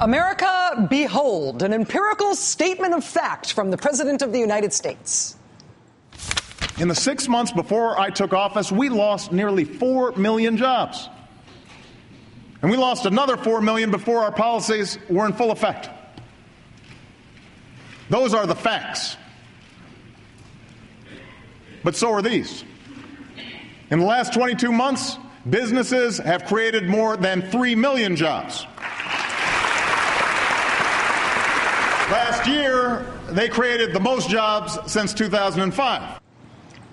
America, behold, an empirical statement of fact from the President of the United States. In the 6 months before I took office, we lost nearly 4 million jobs. And we lost another 4 million before our policies were in full effect. Those are the facts. But so are these. In the last 22 months, businesses have created more than 3 million jobs. Last year, they created the most jobs since 2005.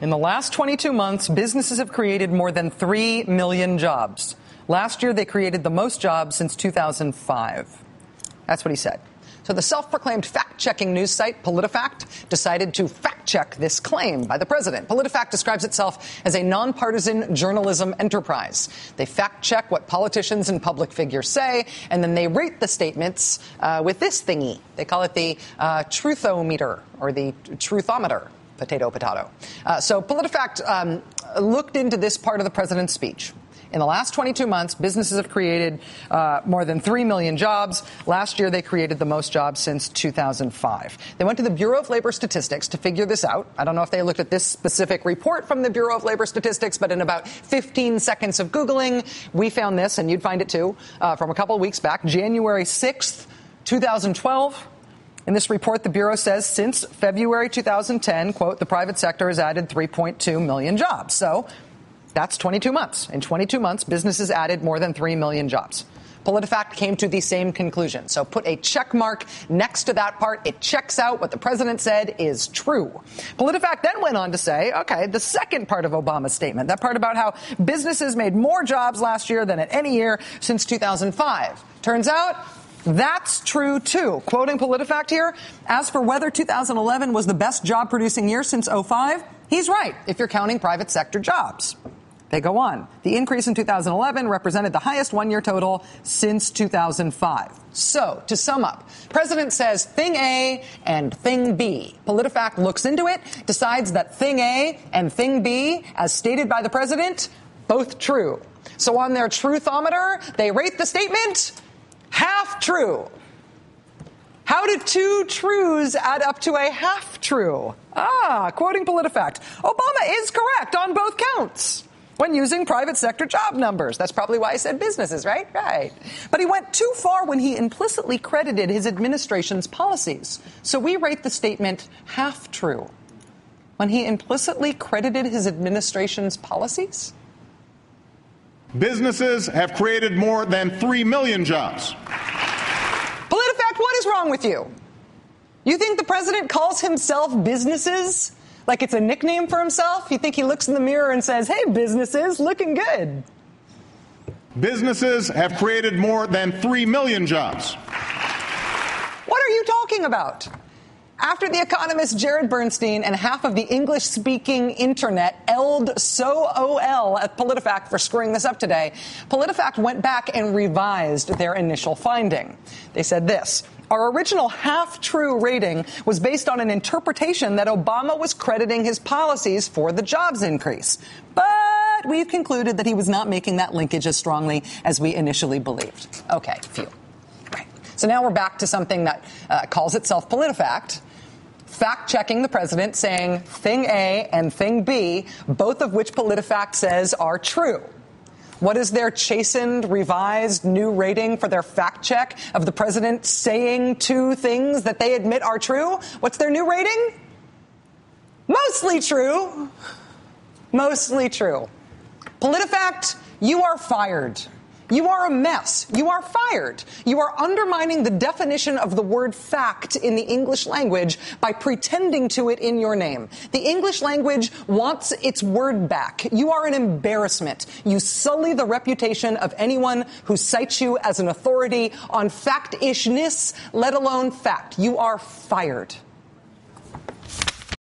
In the last 22 months, businesses have created more than 3 million jobs. Last year, they created the most jobs since 2005. That's what he said. So the self-proclaimed fact-checking news site Politifact decided to fact-check this claim by the president. Politifact describes itself as a nonpartisan journalism enterprise. They fact-check what politicians and public figures say, and then they rate the statements with this thingy. They call it the truthometer, or the truthometer. Potato. So Politifact looked into this part of the president's speech. In the last 22 months, businesses have created more than 3 million jobs. Last year, they created the most jobs since 2005. They went to the Bureau of Labor Statistics to figure this out. I don't know if they looked at this specific report from the Bureau of Labor Statistics, but in about 15 seconds of Googling, we found this, and you'd find it too, from a couple of weeks back, January 6th, 2012. In this report, the Bureau says since February 2010, quote, the private sector has added 3.2 million jobs. So that's 22 months. In 22 months, businesses added more than 3 million jobs. Politifact came to the same conclusion. So put a check mark next to that part. It checks out what the president said is true. Politifact then went on to say, okay, the second part of Obama's statement, that part about how businesses made more jobs last year than at any year since 2005. Turns out that's true, too. Quoting Politifact here, as for whether 2011 was the best job-producing year since 2005, he's right, if you're counting private sector jobs. They go on. The increase in 2011 represented the highest one-year total since 2005. So, to sum up, President says thing A and thing B. Politifact looks into it, decides that thing A and thing B, as stated by the president, both true. So on their truthometer, they rate the statement half true. How did two trues add up to a half true? Quoting Politifact, Obama is correct on both counts when using private sector job numbers. That's probably why he said businesses, right? Right. But he went too far when he implicitly credited his administration's policies. So we rate the statement half true. When he implicitly credited his administration's policies? Businesses have created more than 3 million jobs. Politifact, what is wrong with you? You think the president calls himself businesses like it's a nickname for himself? You think he looks in the mirror and says, hey, businesses, looking good? Businesses have created more than 3 million jobs. What are you talking about? After the economist Jared Bernstein and half of the English-speaking internet elled so-ol at Politifact for screwing this up today, Politifact went back and revised their initial finding. They said this: our original half-true rating was based on an interpretation that Obama was crediting his policies for the jobs increase. But we've concluded that he was not making that linkage as strongly as we initially believed. Okay, phew. Right. So now we're back to something that calls itself Politifact, fact-checking the president, saying thing A and thing B, both of which Politifact says are true. What is their chastened, revised, new rating for their fact-check of the president saying two things that they admit are true? What's their new rating? Mostly true. Mostly true. Politifact, you are fired. You are a mess. You are fired. You are undermining the definition of the word fact in the English language by pretending to it in your name. The English language wants its word back. You are an embarrassment. You sully the reputation of anyone who cites you as an authority on fact-ishness, let alone fact. You are fired.